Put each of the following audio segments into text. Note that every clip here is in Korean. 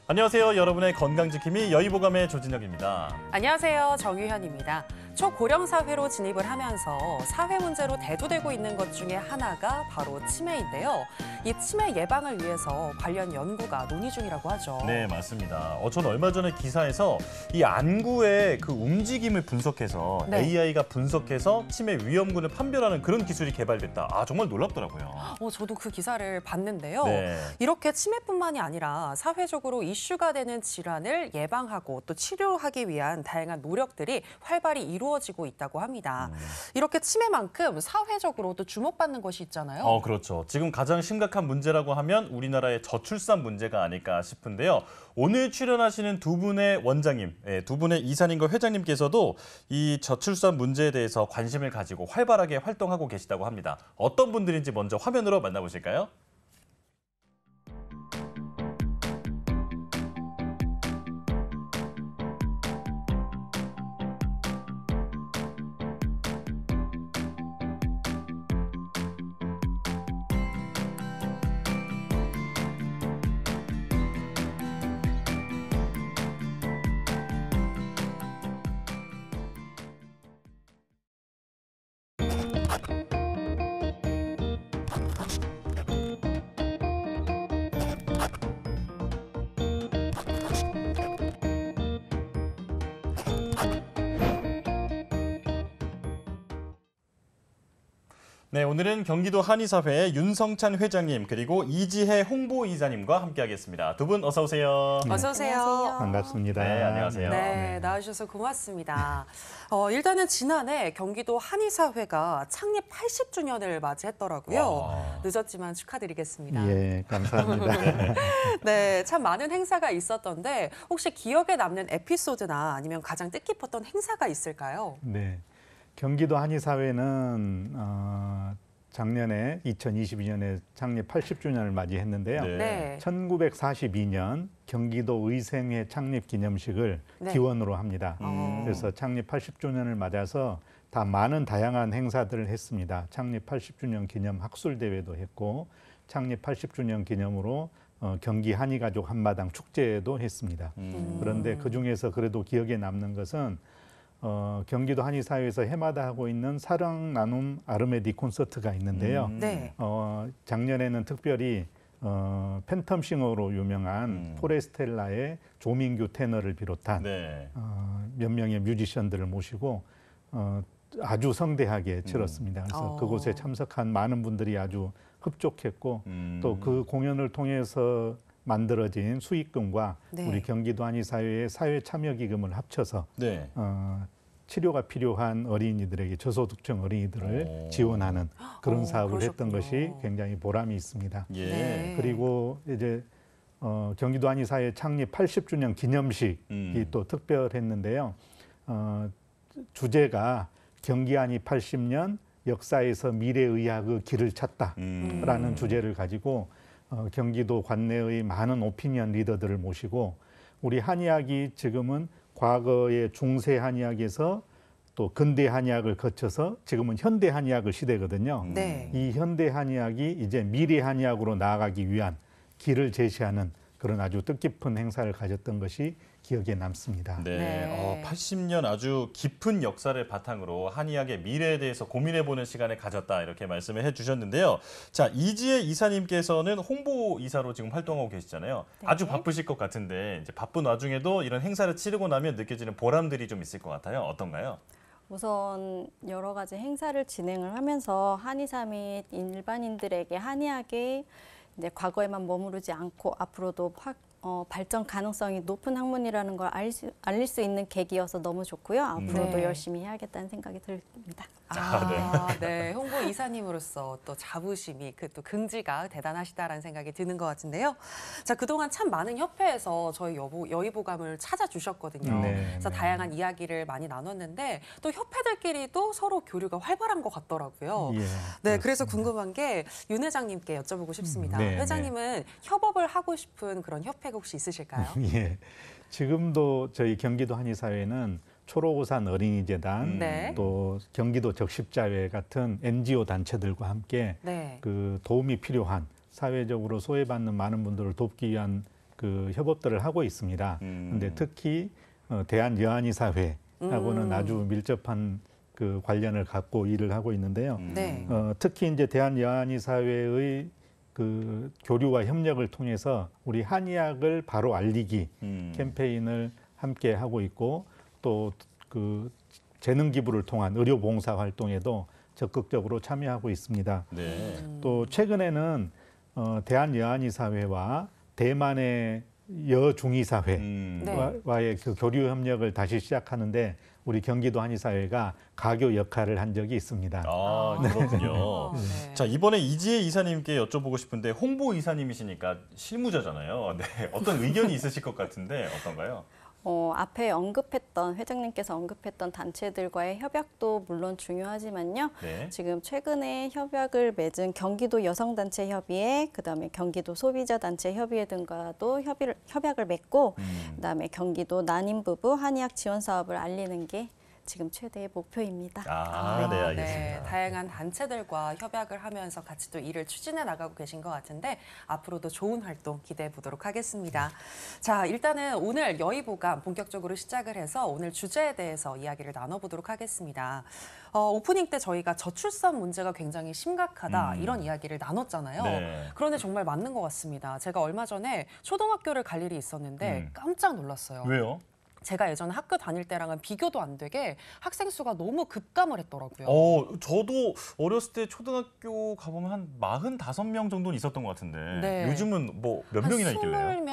안녕하세요. 여러분의 건강지킴이 여의보감의 조진혁입니다. 안녕하세요. 정유현입니다. 초고령 사회로 진입을 하면서 사회 문제로 대두되고 있는 것 중에 하나가 바로 치매인데요. 이 치매 예방을 위해서 관련 연구가 논의 중이라고 하죠. 네, 맞습니다. 전 얼마 전에 기사에서 이 안구의 그 움직임을 분석해서 네. AI가 분석해서 치매 위험군을 판별하는 그런 기술이 개발됐다. 정말 놀랍더라고요. 저도 그 기사를 봤는데요. 네. 이렇게 치매뿐만이 아니라 사회적으로 이슈가 되는 질환을 예방하고 또 치료하기 위한 다양한 노력들이 활발히 이루어지고 있다고 합니다. 이렇게 치매만큼 사회적으로도 주목받는 것이 있잖아요. 그렇죠. 지금 가장 심각한 문제라고 하면 우리나라의 저출산 문제가 아닐까 싶은데요. 오늘 출연하시는 두 분의 원장님, 두 분의 이사님과 회장님께서도 이 저출산 문제에 대해서 관심을 가지고 활발하게 활동하고 계시다고 합니다. 어떤 분들인지 먼저 화면으로 만나보실까요? 네, 오늘은 경기도 한의사회 윤성찬 회장님 그리고 이지혜 홍보이사님과 함께하겠습니다. 두 분 어서 오세요. 어서 오세요. 안녕하세요. 반갑습니다. 네, 안녕하세요. 네, 나와주셔서 고맙습니다. 일단은 지난해 경기도 한의사회가 창립 80주년을 맞이했더라고요. 와. 늦었지만 축하드리겠습니다. 예, 감사합니다. 네, 참 많은 행사가 있었던데 혹시 기억에 남는 에피소드나 아니면 가장 뜻깊었던 행사가 있을까요? 네, 경기도 한의사회는 작년에 2022년에 창립 80주년을 맞이했는데요. 네. 1942년 경기도 의생회 창립 기념식을 네. 기원으로 합니다. 그래서 창립 80주년을 맞아서 많은 다양한 행사들을 했습니다. 창립 80주년 기념 학술대회도 했고 창립 80주년 기념으로 경기 한의가족 한마당 축제도 했습니다. 그런데 그중에서 그래도 기억에 남는 것은 경기도 한의사회에서 해마다 하고 있는 사랑 나눔 아르메디 콘서트가 있는데요. 네. 작년에는 특별히 팬텀싱어로 유명한 포레스텔라의 조민규 테너를 비롯한 네. 몇 명의 뮤지션들을 모시고 아주 성대하게 치렀습니다. 그래서 그곳에 참석한 많은 분들이 아주 흡족했고 또 그 공연을 통해서 만들어진 수익금과 네. 우리 경기도 한의사회의 사회 참여 기금을 합쳐서 네. 치료가 필요한 어린이들에게 저소득층 어린이들을 지원하는 그런 사업을 했던 그러셨군요. 것이 굉장히 보람이 있습니다. 예. 네. 그리고 이제 경기도 한의사회 창립 80주년 기념식이 또 특별했는데요. 주제가 경기한의 80년 역사에서 미래의학의 길을 찾다라는 주제를 가지고 경기도 관내의 많은 오피니언 리더들을 모시고 우리 한의학이 지금은 과거의 중세 한의학에서 또 근대 한의학을 거쳐서 지금은 현대 한의학의 시대거든요. 네. 이 현대 한의학이 이제 미래 한의학으로 나아가기 위한 길을 제시하는 그런 아주 뜻깊은 행사를 가졌던 것이 기억에 남습니다. 네. 네. 80년 아주 깊은 역사를 바탕으로 한의학의 미래에 대해서 고민해보는 시간을 가졌다 이렇게 말씀을 해주셨는데요. 자, 이지혜 이사님께서는 홍보이사로 지금 활동하고 계시잖아요. 네. 아주 바쁘실 것 같은데 이제 바쁜 와중에도 이런 행사를 치르고 나면 느껴지는 보람들이 좀 있을 것 같아요. 어떤가요? 우선 여러 가지 행사를 진행을 하면서 한의사 및 일반인들에게 한의학이 이제 과거에만 머무르지 않고 앞으로도 발전 가능성이 높은 학문이라는 걸 알릴 수 있는 계기여서 너무 좋고요. 앞으로도 네. 열심히 해야겠다는 생각이 듭니다. 네. 홍보 이사님으로서 또 자부심이 또 긍지가 대단하시다라는 생각이 드는 것 같은데요. 자, 그동안 참 많은 협회에서 저희 여의보감을 찾아주셨거든요. 네, 그래서 네. 다양한 이야기를 많이 나눴는데 또 협회들끼리도 서로 교류가 활발한 것 같더라고요. 예, 네, 그래서 그렇습니다. 궁금한 게 윤 회장님께 여쭤보고 싶습니다. 네, 회장님은 협업을 하고 싶은 그런 협회가 혹시 있으실까요? 예, 지금도 저희 경기도 한의사회는 초록우산 어린이재단 네. 또 경기도 적십자회 같은 NGO 단체들과 함께 네. 그 도움이 필요한 사회적으로 소외받는 많은 분들을 돕기 위한 그 협업들을 하고 있습니다. 근데 특히 대한여한의사회하고는 아주 밀접한 그 관련을 갖고 일을 하고 있는데요. 네. 특히 이제 대한여한의사회의 그 교류와 협력을 통해서 우리 한의학을 바로 알리기 캠페인을 함께 하고 있고 또 그 재능 기부를 통한 의료 봉사 활동에도 적극적으로 참여하고 있습니다. 네. 또 최근에는 대한여한의사회와 대만의 여중의사회와의 그 교류 협력을 다시 시작하는데 우리 경기도 한의사회가 가교 역할을 한 적이 있습니다. 아, 그렇군요. 네. 자, 이번에 이지혜 이사님께 여쭤보고 싶은데 홍보 이사님이시니까 실무자잖아요. 네, 어떤 의견이 있으실 것 같은데 어떤가요? 앞에 회장님께서 언급했던 단체들과의 협약도 물론 중요하지만요. 네. 지금 최근에 협약을 맺은 경기도 여성단체 협의회, 그다음에 경기도 소비자단체 협의회 등과도 협약을 맺고, 그다음에 경기도 난임부부 한의학 지원 사업을 알리는 게 지금 최대의 목표입니다. 네, 알겠습니다. 다양한 단체들과 협약을 하면서 같이 또 일을 추진해 나가고 계신 것 같은데 앞으로도 좋은 활동 기대해 보도록 하겠습니다. 자, 일단은 오늘 여의보감 본격적으로 시작을 해서 오늘 주제에 대해서 이야기를 나눠보도록 하겠습니다. 오프닝 때 저희가 저출산 문제가 굉장히 심각하다 이런 이야기를 나눴잖아요. 네. 그런데 정말 맞는 것 같습니다. 제가 얼마 전에 초등학교를 갈 일이 있었는데 깜짝 놀랐어요. 왜요? 제가 예전에 학교 다닐 때랑은 비교도 안 되게 학생 수가 너무 급감을 했더라고요. 저도 어렸을 때 초등학교 가보면 한 45명 정도는 있었던 것 같은데 네. 요즘은 뭐 몇 명이나 있길래요?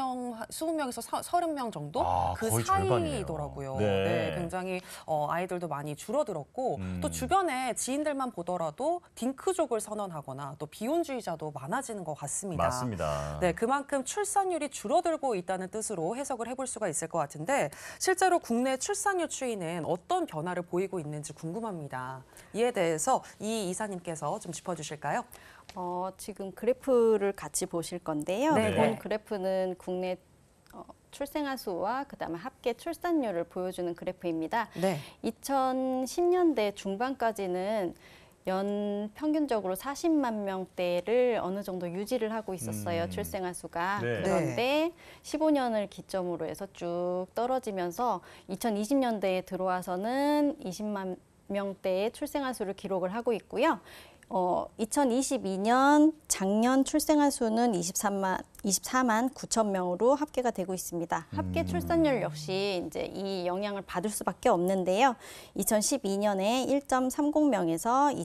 20명에서 30명 정도? 그 거의 사이더라고요. 절반이네요. 네. 네, 굉장히 아이들도 많이 줄어들었고 또 주변에 지인들만 보더라도 딩크족을 선언하거나 또 비혼주의자도 많아지는 것 같습니다. 맞습니다. 네, 그만큼 출산율이 줄어들고 있다는 뜻으로 해석을 해볼 수가 있을 것 같은데 실제로 국내 출산율 추이는 어떤 변화를 보이고 있는지 궁금합니다. 이에 대해서 이 이사님께서 좀 짚어주실까요? 지금 그래프를 같이 보실 건데요. 네. 본 그래프는 국내 출생아 수와 그다음에 합계 출산율을 보여주는 그래프입니다. 네. 2010년대 중반까지는 연 평균적으로 40만 명대를 어느 정도 유지를 하고 있었어요. 출생아 수가. 네. 그런데 15년을 기점으로 해서 쭉 떨어지면서 2020년대에 들어와서는 20만 명대의 출생아 수를 기록을 하고 있고요. 2022년 작년 출생아 수는 24만 9천 명으로 합계가 되고 있습니다. 합계 출산율 역시 이제 이 영향을 받을 수밖에 없는데요. 2012년에 1.30명에서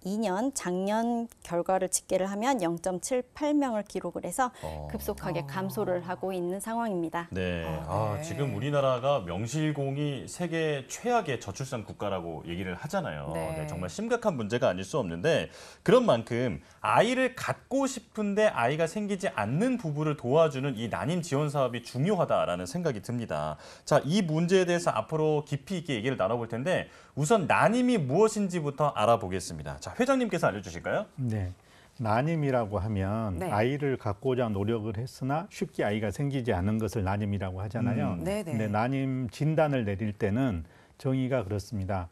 2022년 작년 결과를 집계를 하면 0.78명을 기록을 해서 급속하게 감소를 하고 있는 상황입니다. 네. 네. 지금 우리나라가 명실공히 세계 최악의 저출산 국가라고 얘기를 하잖아요. 네. 네, 정말 심각한 문제가 아닐 수 없는데 그런 만큼 아이를 갖고 싶은데 아이가 생기지 않는 부부를 도와주는 이 난임 지원 사업이 중요하다라는 생각이 듭니다. 자, 이 문제에 대해서 앞으로 깊이 있게 얘기를 나눠볼 텐데 우선 난임이 무엇인지부터 알아보겠습니다. 자, 회장님께서 알려주실까요? 네. 난임이라고 하면 네. 아이를 갖고자 노력을 했으나 쉽게 아이가 생기지 않은 것을 난임이라고 하잖아요. 네네. 근데 난임 진단을 내릴 때는 정의가 그렇습니다.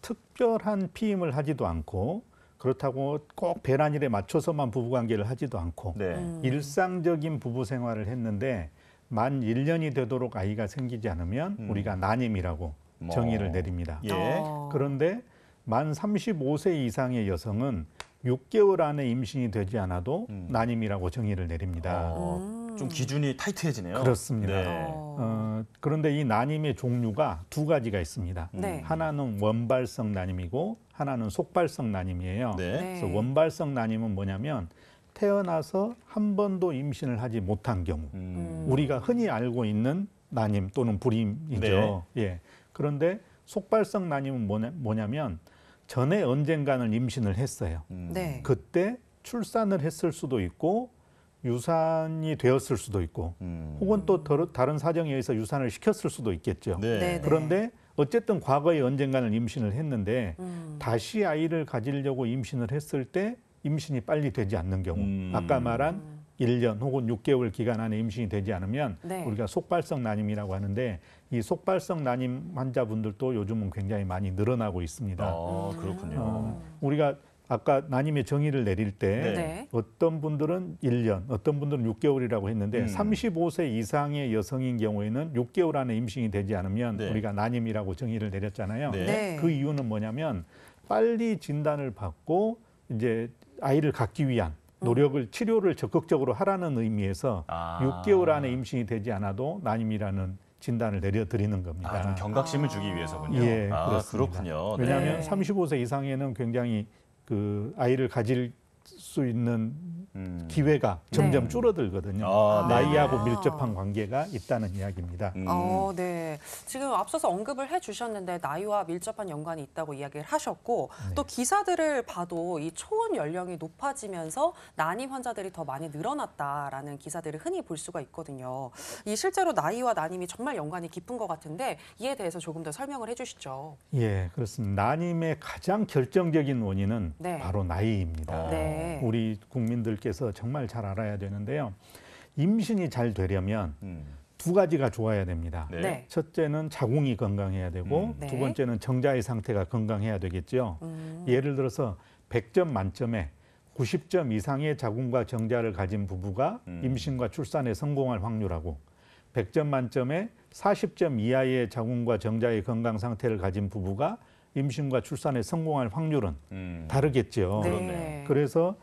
특별한 피임을 하지도 않고 그렇다고 꼭 배란일에 맞춰서만 부부관계를 하지도 않고 네. 일상적인 부부 생활을 했는데 만 1년이 되도록 아이가 생기지 않으면 우리가 난임이라고 정의를 내립니다. 예. 그런데 만 35세 이상의 여성은 6개월 안에 임신이 되지 않아도 난임이라고 정의를 내립니다. 좀 기준이 타이트해지네요. 그렇습니다. 네. 그런데 이 난임의 종류가 두 가지가 있습니다. 네. 하나는 원발성 난임이고 하나는 속발성 난임이에요. 네. 그래서 원발성 난임은 뭐냐면 태어나서 한 번도 임신을 하지 못한 경우 우리가 흔히 알고 있는 난임 또는 불임이죠. 예. 그런데 속발성 난임은 뭐냐면 전에 언젠가는 임신을 했어요. 네. 그때 출산을 했을 수도 있고 유산이 되었을 수도 있고 혹은 또 다른 사정에 의해서 유산을 시켰을 수도 있겠죠. 네. 그런데 어쨌든 과거에 언젠가는 임신을 했는데 다시 아이를 가지려고 임신을 했을 때 임신이 빨리 되지 않는 경우 아까 말한 1년 혹은 6개월 기간 안에 임신이 되지 않으면 네. 우리가 속발성 난임이라고 하는데 이 속발성 난임 환자분들도 요즘은 굉장히 많이 늘어나고 있습니다. 그렇군요. 우리가 아까 난임의 정의를 내릴 때 네. 어떤 분들은 1년, 어떤 분들은 6개월이라고 했는데 35세 이상의 여성인 경우에는 6개월 안에 임신이 되지 않으면 네. 우리가 난임이라고 정의를 내렸잖아요. 네. 네. 그 이유는 뭐냐면 빨리 진단을 받고 이제 아이를 갖기 위한 노력을 치료를 적극적으로 하라는 의미에서 6개월 안에 임신이 되지 않아도 난임이라는 진단을 내려드리는 겁니다. 좀 경각심을 주기 위해서군요. 예, 그렇습니다. 그렇군요. 왜냐하면 네. 35세 이상에는 굉장히 그 아이를 가질 수 있는 기회가 점점 네. 줄어들거든요. 네. 나이하고 밀접한 관계가 있다는 이야기입니다. 네. 지금 앞서서 언급을 해주셨는데 나이와 밀접한 연관이 있다고 이야기를 하셨고 또 기사들을 봐도 이 초혼 연령이 높아지면서 난임 환자들이 더 많이 늘어났다라는 기사들을 흔히 볼 수가 있거든요. 이 실제로 나이와 난임이 정말 연관이 깊은 것 같은데 이에 대해서 조금 더 설명을 해주시죠. 예, 그렇습니다. 난임의 가장 결정적인 원인은 네. 바로 나이입니다. 네. 우리 국민들께서 정말 잘 알아야 되는데요. 임신이 잘 되려면 두 가지가 좋아야 됩니다. 네. 네. 첫째는 자궁이 건강해야 되고 네. 두 번째는 정자의 상태가 건강해야 되겠죠. 예를 들어서 100점 만점에 90점 이상의 자궁과 정자를 가진 부부가 임신과 출산에 성공할 확률하고 100점 만점에 40점 이하의 자궁과 정자의 건강 상태를 가진 부부가 임신과 출산에 성공할 확률은 다르겠죠. 네. 그래서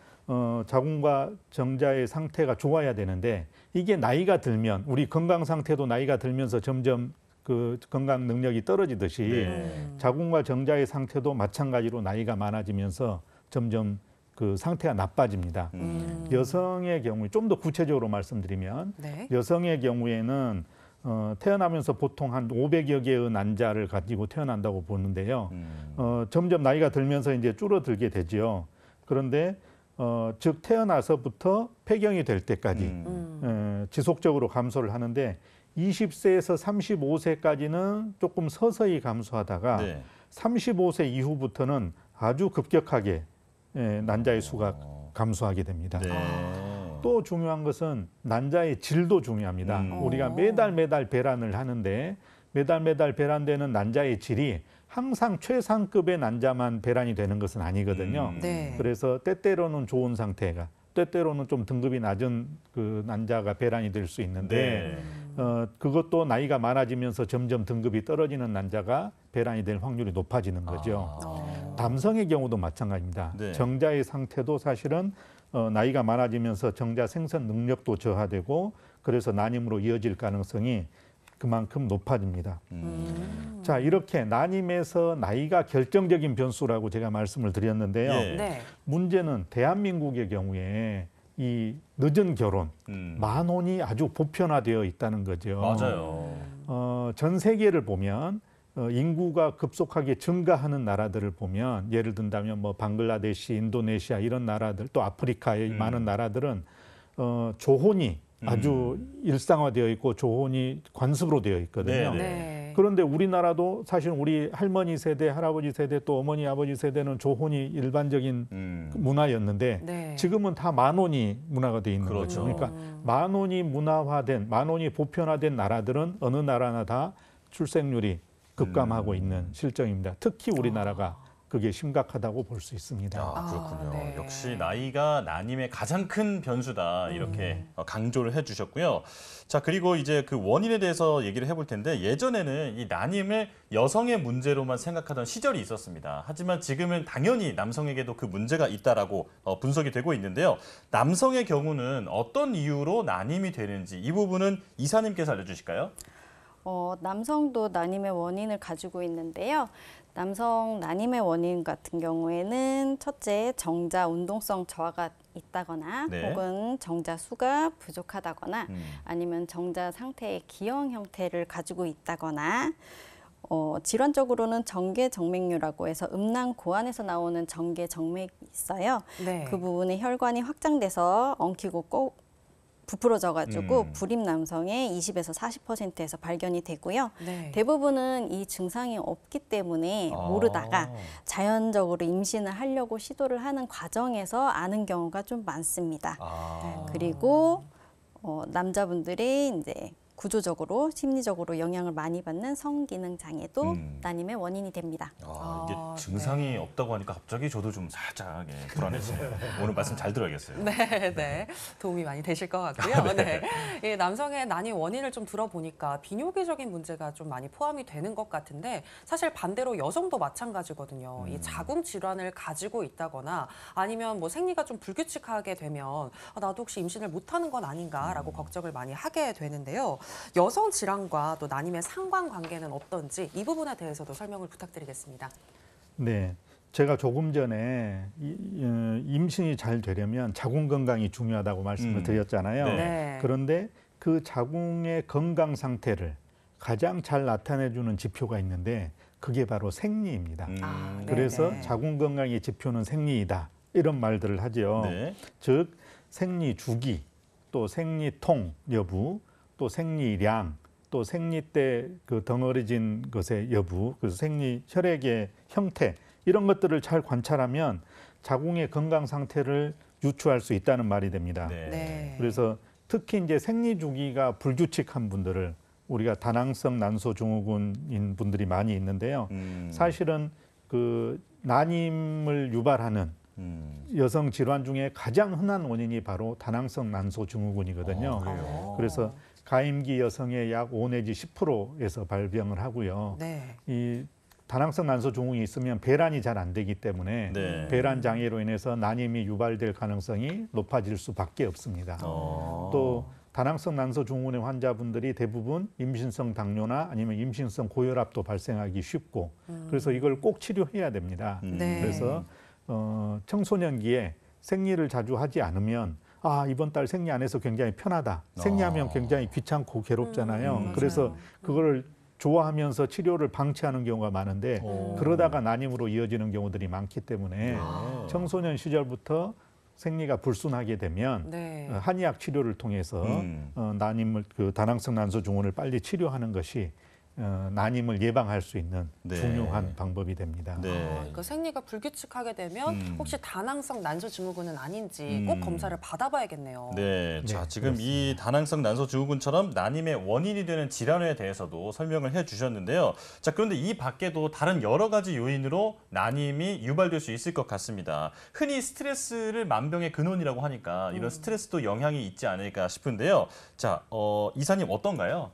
자궁과 정자의 상태가 좋아야 되는데 이게 나이가 들면 우리 건강 상태도 나이가 들면서 점점 그 건강 능력이 떨어지듯이 자궁과 정자의 상태도 마찬가지로 나이가 많아지면서 점점 그 상태가 나빠집니다. 여성의 경우에 좀 더 구체적으로 말씀드리면 네. 여성의 경우에는 태어나면서 보통 한 500여 개의 난자를 가지고 태어난다고 보는데요. 점점 나이가 들면서 이제 줄어들게 되지요. 그런데 즉 태어나서부터 폐경이 될 때까지 지속적으로 감소를 하는데 20세에서 35세까지는 조금 서서히 감소하다가 네. 35세 이후부터는 아주 급격하게 난자의 수가 감소하게 됩니다. 네. 또 중요한 것은 난자의 질도 중요합니다. 우리가 매달 배란을 하는데 매달 배란되는 난자의 질이 항상 최상급의 난자만 배란이 되는 것은 아니거든요. 네. 그래서 때때로는 좋은 상태가 때때로는 좀 등급이 낮은 그 난자가 배란이 될 수 있는데 그것도 나이가 많아지면서 점점 등급이 떨어지는 난자가 배란이 될 확률이 높아지는 거죠. 남성의 경우도 마찬가지입니다. 네. 정자의 상태도 사실은 나이가 많아지면서 정자 생산 능력도 저하되고 그래서 난임으로 이어질 가능성이 그만큼 높아집니다. 자, 이렇게 난임에서 나이가 결정적인 변수라고 제가 말씀을 드렸는데요. 예. 네. 문제는 대한민국의 경우에 이 늦은 결혼, 만혼이 아주 보편화되어 있다는 거죠. 맞아요. 전 세계를 보면 인구가 급속하게 증가하는 나라들을 보면 예를 든다면 뭐 방글라데시, 인도네시아 이런 나라들 또 아프리카의 많은 나라들은 조혼이 아주 일상화되어 있고 조혼이 관습으로 되어 있거든요. 네. 네. 그런데 우리나라도 사실 우리 할머니 세대, 할아버지 세대 또 어머니, 아버지 세대는 조혼이 일반적인 문화였는데 네. 지금은 다 만혼이 문화가 돼 있는 그렇죠. 거죠. 그러니까 만혼이 문화화된, 만혼이 보편화된 나라들은 어느 나라나 다 출생률이 급감하고 있는 실정입니다. 특히 우리나라가 그게 심각하다고 볼 수 있습니다. 그렇군요. 네. 역시 나이가 난임의 가장 큰 변수다 이렇게 강조를 해주셨고요. 자, 그리고 이제 그 원인에 대해서 얘기를 해볼 텐데 예전에는 이 난임을 여성의 문제로만 생각하던 시절이 있었습니다. 하지만 지금은 당연히 남성에게도 그 문제가 있다라고 분석이 되고 있는데요. 남성의 경우는 어떤 이유로 난임이 되는지 이 부분은 이사님께서 알려주실까요? 남성도 난임의 원인을 가지고 있는데요. 남성 난임의 원인 같은 경우에는 첫째, 정자 운동성 저하가 있다거나 네. 혹은 정자 수가 부족하다거나 아니면 정자 상태의 기형 형태를 가지고 있다거나 질환적으로는 정계정맥류라고 해서 음낭 고안에서 나오는 정계정맥이 있어요. 네. 그 부분에 혈관이 확장돼서 엉키고 꼭 부풀어져가지고 불임 남성의 20에서 40%에서 발견이 되고요. 네. 대부분은 이 증상이 없기 때문에 모르다가 자연적으로 임신을 하려고 시도를 하는 과정에서 아는 경우가 좀 많습니다. 그리고 남자분들이 이제 구조적으로 심리적으로 영향을 많이 받는 성기능 장애도 음. 난임의 원인이 됩니다. 이게 증상이 네. 없다고 하니까 갑자기 저도 좀 살짝 불안해지네요. 오늘 말씀 잘 들어야겠어요. 네, 네. 도움이 많이 되실 것 같고요. 네. 이 남성의 난임 원인을 좀 들어보니까 비뇨기적인 문제가 좀 많이 포함이 되는 것 같은데 사실 반대로 여성도 마찬가지거든요. 이 자궁 질환을 가지고 있다거나 아니면 뭐 생리가 좀 불규칙하게 되면 나도 혹시 임신을 못하는 건 아닌가라고 걱정을 많이 하게 되는데요. 여성 질환과 또 난임의 상관관계는 어떤지 이 부분에 대해서도 설명을 부탁드리겠습니다. 네, 제가 조금 전에 임신이 잘 되려면 자궁 건강이 중요하다고 말씀을 드렸잖아요. 네. 네. 그런데 그 자궁의 건강 상태를 가장 잘 나타내주는 지표가 있는데 그게 바로 생리입니다. 아, 네, 그래서 네. 자궁 건강의 지표는 생리이다 이런 말들을 하죠. 네. 즉 생리 주기, 또 생리통 여부, 또 생리량, 또 생리 때 그 덩어리진 것의 여부, 그래서 생리 혈액의 형태 이런 것들을 잘 관찰하면 자궁의 건강 상태를 유추할 수 있다는 말이 됩니다. 네. 네. 그래서 특히 이제 생리 주기가 불규칙한 분들을 우리가 다낭성 난소 증후군인 분들이 많이 있는데요. 사실은 그 난임을 유발하는 여성 질환 중에 가장 흔한 원인이 바로 다낭성 난소 증후군이거든요. 그래요? 그래서 가임기 여성의 약 5 내지 10%에서 발병을 하고요. 네. 이 다낭성 난소 증후군이 있으면 배란이 잘 안 되기 때문에 네. 배란 장애로 인해서 난임이 유발될 가능성이 높아질 수밖에 없습니다. 또 다낭성 난소 증후군의 환자분들이 대부분 임신성 당뇨나 아니면 임신성 고혈압도 발생하기 쉽고 그래서 이걸 꼭 치료해야 됩니다. 네. 그래서 청소년기에 생리를 자주 하지 않으면 이번 달 생리 안 해서 굉장히 편하다. 생리하면 굉장히 귀찮고 괴롭잖아요. 그래서 그거를 좋아하면서 치료를 방치하는 경우가 많은데 그러다가 난임으로 이어지는 경우들이 많기 때문에 청소년 시절부터 생리가 불순하게 되면 네. 한의학 치료를 통해서 난임을 그 다낭성 난소 증후군을 빨리 치료하는 것이 난임을 예방할 수 있는 네. 중요한 방법이 됩니다. 네. 그러니까 생리가 불규칙하게 되면 혹시 다낭성 난소 증후군은 아닌지 꼭 검사를 받아봐야겠네요. 네, 자 네, 지금 이 다낭성 난소 증후군처럼 난임의 원인이 되는 질환에 대해서도 설명을 해주셨는데요. 자 그런데 이 밖에도 다른 여러 가지 요인으로 난임이 유발될 수 있을 것 같습니다. 흔히 스트레스를 만병의 근원이라고 하니까 이런 스트레스도 영향이 있지 않을까 싶은데요. 자 이사님 어떤가요?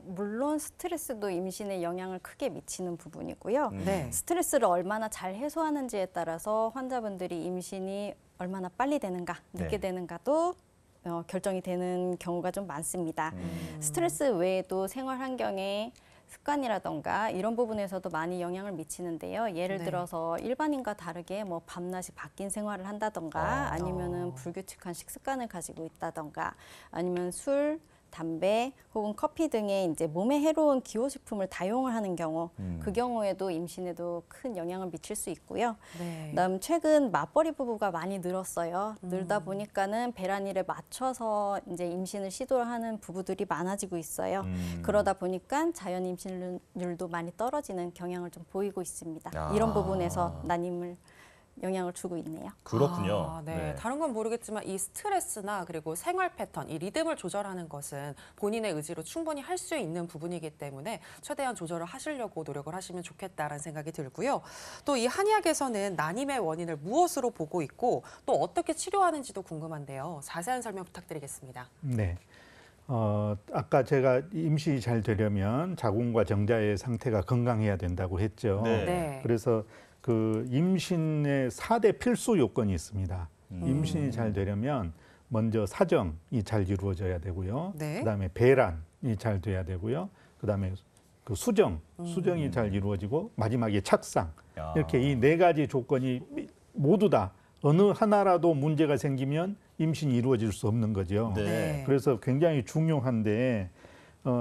물론 스트레스도 임신에 영향을 크게 미치는 부분이고요. 네. 스트레스를 얼마나 잘 해소하는지에 따라서 환자분들이 임신이 얼마나 빨리 되는가, 늦게 네. 되는가도 결정이 되는 경우가 좀 많습니다. 스트레스 외에도 생활 환경에 습관이라던가 이런 부분에서도 많이 영향을 미치는데요. 예를 네. 들어서 일반인과 다르게 뭐 밤낮이 바뀐 생활을 한다던가 아니면은 불규칙한 식습관을 가지고 있다던가 아니면 술, 담배 혹은 커피 등의 이제 몸에 해로운 기호식품을 다용을 하는 경우 그 경우에도 임신에도 큰 영향을 미칠 수 있고요. 네. 그다음 최근 맞벌이 부부가 많이 늘었어요. 늘다 보니까는 배란일에 맞춰서 이제 임신을 시도하는 부부들이 많아지고 있어요. 그러다 보니까 자연 임신율도 많이 떨어지는 경향을 좀 보이고 있습니다. 이런 부분에서 난임을 영향을 주고 있네요. 그렇군요. 네. 다른 건 모르겠지만 이 스트레스나 그리고 생활 패턴, 이 리듬을 조절하는 것은 본인의 의지로 충분히 할 수 있는 부분이기 때문에 최대한 조절을 하시려고 노력을 하시면 좋겠다라는 생각이 들고요. 또 이 한의학에서는 난임의 원인을 무엇으로 보고 있고 또 어떻게 치료하는지도 궁금한데요. 자세한 설명 부탁드리겠습니다. 네. 아까 제가 임신이 잘 되려면 자궁과 정자의 상태가 건강해야 된다고 했죠. 네. 네. 그래서 그 임신의 4대 필수 요건이 있습니다. 임신이 잘 되려면 먼저 사정이 잘 이루어져야 되고요. 네. 그다음에 배란이 잘 돼야 되고요. 그다음에 그 수정이 잘 이루어지고 마지막에 착상. 야. 이렇게 이 4가지 조건이 모두 다 어느 하나라도 문제가 생기면 임신이 이루어질 수 없는 거죠. 네. 그래서 굉장히 중요한데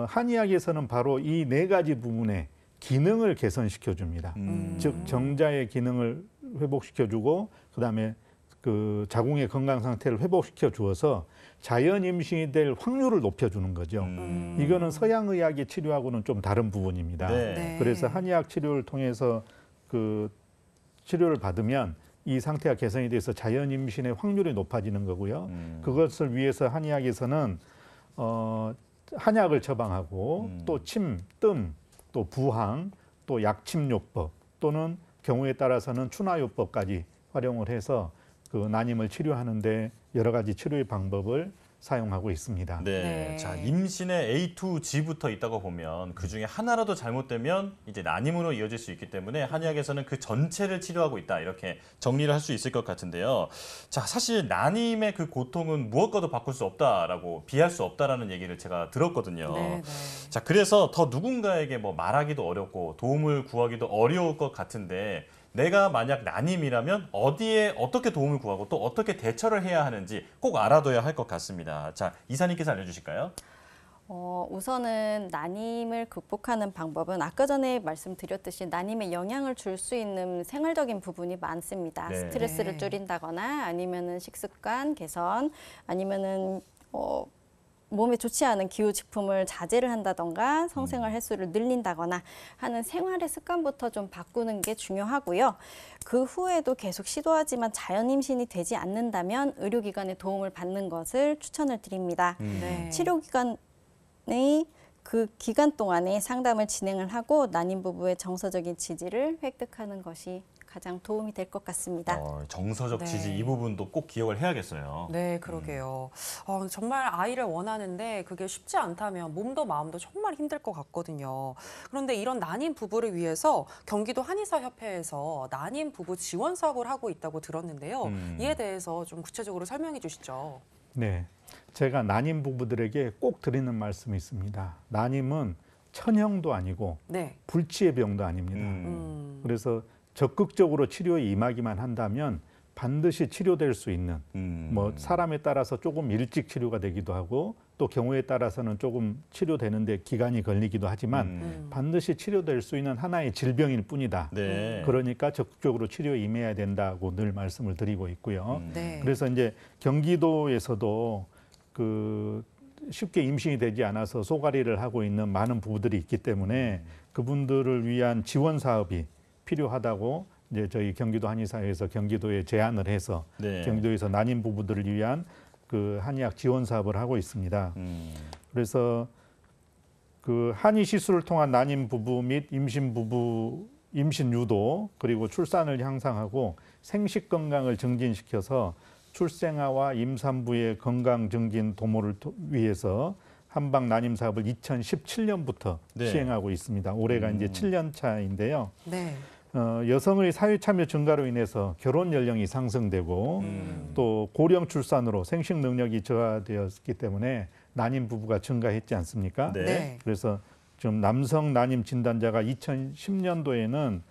한의학에서는 바로 이 4가지 부분에 기능을 개선시켜 줍니다. 즉 정자의 기능을 회복시켜 주고 그다음에 그 자궁의 건강 상태를 회복시켜 주어서 자연 임신이 될 확률을 높여 주는 거죠. 이거는 서양 의학의 치료하고는 좀 다른 부분입니다. 네. 네. 그래서 한의학 치료를 통해서 그 치료를 받으면 이 상태가 개선이 돼서 자연 임신의 확률이 높아지는 거고요. 그것을 위해서 한의학에서는 한약을 처방하고 또 침, 뜸, 또 부항, 또 약침요법 또는 경우에 따라서는 추나요법까지 활용을 해서 그 난임을 치료하는데 여러 가지 치료의 방법을 사용하고 있습니다. 네. 네. 자, 임신에 A to G부터 있다고 보면 그 중에 하나라도 잘못되면 이제 난임으로 이어질 수 있기 때문에 한의학에서는 그 전체를 치료하고 있다. 이렇게 정리를 할 수 있을 것 같은데요. 자, 사실 난임의 그 고통은 무엇과도 바꿀 수 없다라고 비할 수 없다라는 얘기를 제가 들었거든요. 네, 네. 자, 그래서 더 누군가에게 뭐 말하기도 어렵고 도움을 구하기도 어려울 것 같은데 내가 만약 난임이라면 어디에 어떻게 도움을 구하고 또 어떻게 대처를 해야 하는지 꼭 알아둬야 할 것 같습니다. 자, 이사님께서 알려주실까요? 우선은 난임을 극복하는 방법은 아까 전에 말씀드렸듯이 난임에 영향을 줄 수 있는 생활적인 부분이 많습니다. 네. 스트레스를 네. 줄인다거나 아니면은 식습관 개선 아니면은 몸에 좋지 않은 기후식품을 자제를 한다던가 성생활 횟수를 늘린다거나 하는 생활의 습관부터 좀 바꾸는 게 중요하고요. 그 후에도 계속 시도하지만 자연 임신이 되지 않는다면 의료기관의 도움을 받는 것을 추천을 드립니다. 네. 치료기관의 그 기간 동안에 상담을 진행을 하고 난임 부부의 정서적인 지지를 획득하는 것이 가장 도움이 될 것 같습니다. 정서적 네. 지지 이 부분도 꼭 기억을 해야겠어요. 네, 그러게요. 정말 아이를 원하는데 그게 쉽지 않다면 몸도 마음도 정말 힘들 것 같거든요. 그런데 이런 난임 부부를 위해서 경기도 한의사협회에서 난임 부부 지원 사업을 하고 있다고 들었는데요. 이에 대해서 좀 구체적으로 설명해 주시죠. 네, 제가 난임 부부들에게 꼭 드리는 말씀이 있습니다. 난임은 천형도 아니고 네. 불치의 병도 아닙니다. 그래서 적극적으로 치료에 임하기만 한다면 반드시 치료될 수 있는 뭐 사람에 따라서 조금 일찍 치료가 되기도 하고 또 경우에 따라서는 조금 치료되는데 기간이 걸리기도 하지만 반드시 치료될 수 있는 하나의 질병일 뿐이다. 네. 그러니까 적극적으로 치료에 임해야 된다고 늘 말씀을 드리고 있고요. 네. 그래서 이제 경기도에서도 그 쉽게 임신이 되지 않아서 소가리를 하고 있는 많은 부부들이 있기 때문에 그분들을 위한 지원 사업이 필요하다고 이제 저희 경기도 한의사회에서 경기도에 제안을 해서 네. 경기도에서 난임 부부들을 위한 그 한의학 지원 사업을 하고 있습니다. 그래서 그 한의 시술을 통한 난임 부부 및 임신 부부 임신 유도 그리고 출산을 향상하고 생식 건강을 증진시켜서 출생아와 임산부의 건강 증진 도모를 위해서 한방 난임 사업을 2017년부터 네. 시행하고 있습니다. 올해가 이제 7년 차인데요. 네. 여성의 사회 참여 증가로 인해서 결혼 연령이 상승되고 또 고령 출산으로 생식 능력이 저하되었기 때문에 난임 부부가 증가했지 않습니까? 네. 네. 그래서 지금 남성 난임 진단자가 2010년도에는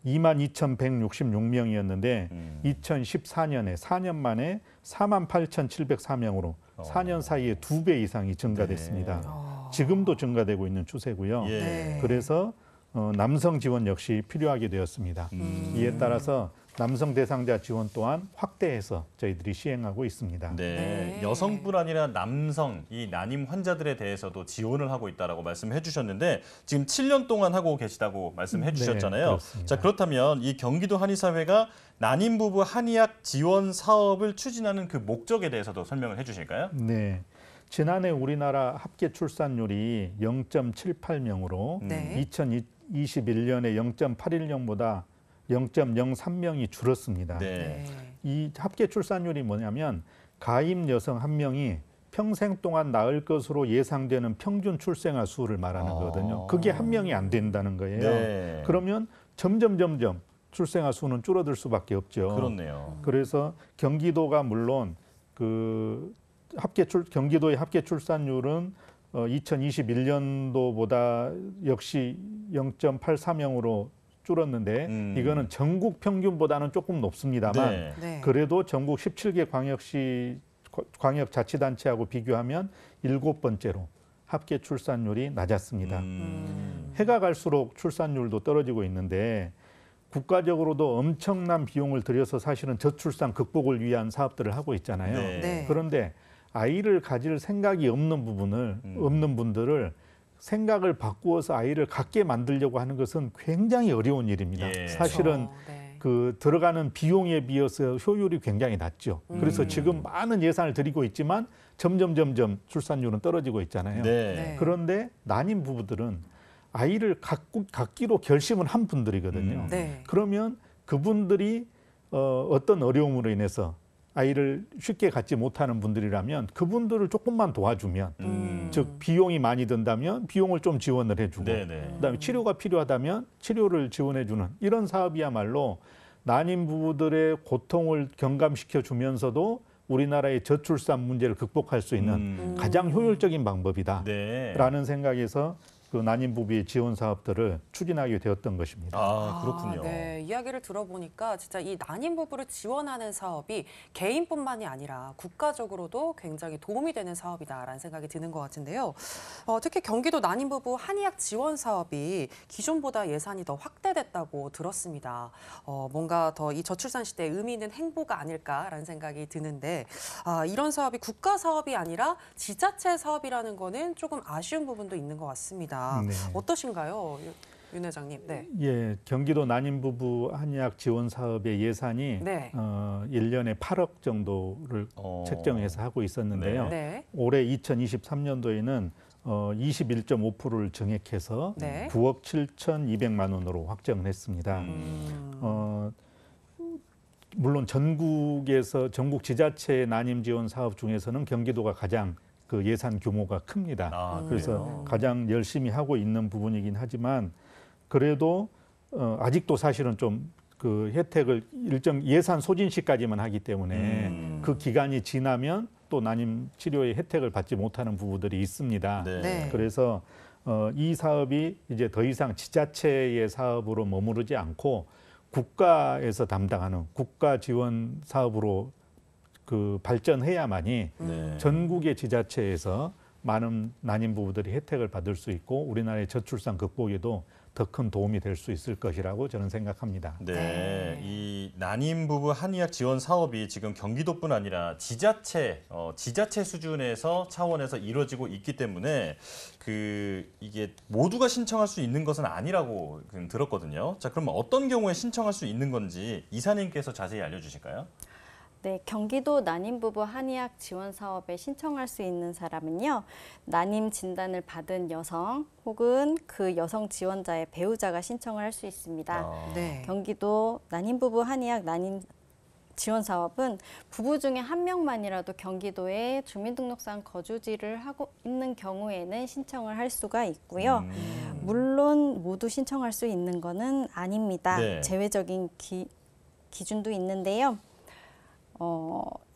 22,166명이었는데 2014년에 4년 만에 48,704명으로 4년 사이에 2배 이상이 증가됐습니다. 네. 지금도 증가되고 있는 추세고요. 예. 네. 그래서 남성 지원 역시 필요하게 되었습니다. 이에 따라서 남성 대상자 지원 또한 확대해서 저희들이 시행하고 있습니다. 네. 네. 여성뿐 아니라 남성 이 난임 환자들에 대해서도 지원을 하고 있다라고 말씀해 주셨는데 지금 7년 동안 하고 계시다고 말씀해 주셨잖아요. 네, 그렇습니다. 자, 그렇다면 이 경기도 한의사회가 난임 부부 한의학 지원 사업을 추진하는 그 목적에 대해서도 설명을 해 주실까요? 네. 지난해 우리나라 합계 출산율이 0.78명으로 네. 2021년에 0.81명보다 0.03명이 줄었습니다. 네. 이 합계 출산율이 뭐냐면 가임 여성 한 명이 평생 동안 낳을 것으로 예상되는 평균 출생아 수를 말하는 거거든요. 그게 한 명이 안 된다는 거예요. 네. 그러면 점점 출생아 수는 줄어들 수밖에 없죠. 그렇네요. 그래서 경기도가 물론 그 경기도의 합계 출산율은 2021년도보다 역시 0.84명으로 줄었는데 이거는 전국 평균보다는 조금 높습니다만 네. 네. 그래도 전국 17개 광역자치단체하고 비교하면 7번째로 합계 출산율이 낮았습니다. 해가 갈수록 출산율도 떨어지고 있는데 국가적으로도 엄청난 비용을 들여서 사실은 저출산 극복을 위한 사업들을 하고 있잖아요. 네. 네. 그런데 아이를 가질 생각이 없는 분들을 생각을 바꾸어서 아이를 갖게 만들려고 하는 것은 굉장히 어려운 일입니다. 예. 사실은 그렇죠. 네. 그 들어가는 비용에 비해서 효율이 굉장히 낮죠. 그래서 지금 많은 예산을 들이고 있지만 점점 출산율은 떨어지고 있잖아요. 네. 그런데 난임 부부들은 아이를 갖기로 결심을 한 분들이거든요. 네. 그러면 그분들이 어떤 어려움으로 인해서 아이를 쉽게 갖지 못하는 분들이라면 그분들을 조금만 도와주면 즉 비용이 많이 든다면 비용을 좀 지원을 해주고 네네. 그다음에 치료가 필요하다면 치료를 지원해주는 이런 사업이야말로 난임 부부들의 고통을 경감시켜 주면서도 우리나라의 저출산 문제를 극복할 수 있는 가장 효율적인 방법이다라는 네. 생각에서 그 난임 부부의 지원 사업들을 추진하게 되었던 것입니다. 아, 그렇군요. 네, 이야기를 들어보니까 진짜 이 난임 부부를 지원하는 사업이 개인뿐만이 아니라 국가적으로도 굉장히 도움이 되는 사업이다라는 생각이 드는 것 같은데요. 특히 경기도 난임 부부 한의학 지원 사업이 기존보다 예산이 더 확대됐다고 들었습니다. 뭔가 더 이 저출산 시대에 의미 있는 행보가 아닐까라는 생각이 드는데 이런 사업이 국가 사업이 아니라 지자체 사업이라는 거는 조금 아쉬운 부분도 있는 것 같습니다. 네. 어떠신가요, 윤 회장님? 네. 예, 경기도 난임 부부 한의학 지원 사업의 예산이 네. 1년에 8억 정도를 책정해서 하고 있었는데요. 네. 올해 2023년도에는 21.5%를 증액해서 네. 9억 7,200만 원으로 확정을 했습니다. 물론 전국 지자체 난임 지원 사업 중에서는 경기도가 가장 그 예산 규모가 큽니다. 그래서 그래요? 가장 열심히 하고 있는 부분이긴 하지만 그래도 아직도 사실은 좀 그 혜택을 일정 예산 소진 시까지만 하기 때문에 그 기간이 지나면 또 난임 치료의 혜택을 받지 못하는 부부들이 있습니다. 네. 그래서 이 사업이 이제 더 이상 지자체의 사업으로 머무르지 않고 국가에서 담당하는 국가 지원 사업으로 그 발전해야만이 네. 전국의 지자체에서 많은 난임 부부들이 혜택을 받을 수 있고 우리나라의 저출산 극복에도 더 큰 도움이 될 수 있을 것이라고 저는 생각합니다. 네, 이 난임 부부 한의학 지원 사업이 지금 경기도뿐 아니라 지자체 수준에서 차원에서 이루어지고 있기 때문에 이게 모두가 신청할 수 있는 것은 아니라고 들었거든요. 자, 그럼 어떤 경우에 신청할 수 있는 건지 이사님께서 자세히 알려주실까요? 네, 경기도 난임부부 한의학 지원 사업에 신청할 수 있는 사람은요, 난임 진단을 받은 여성 혹은 그 여성 지원자의 배우자가 신청을 할 수 있습니다. 네. 경기도 난임부부 한의학 난임 지원 사업은 부부 중에 한 명만이라도 경기도에 주민등록상 거주지를 하고 있는 경우에는 신청을 할 수가 있고요. 물론 모두 신청할 수 있는 거는 아닙니다. 네. 제외적인 기준도 있는데요.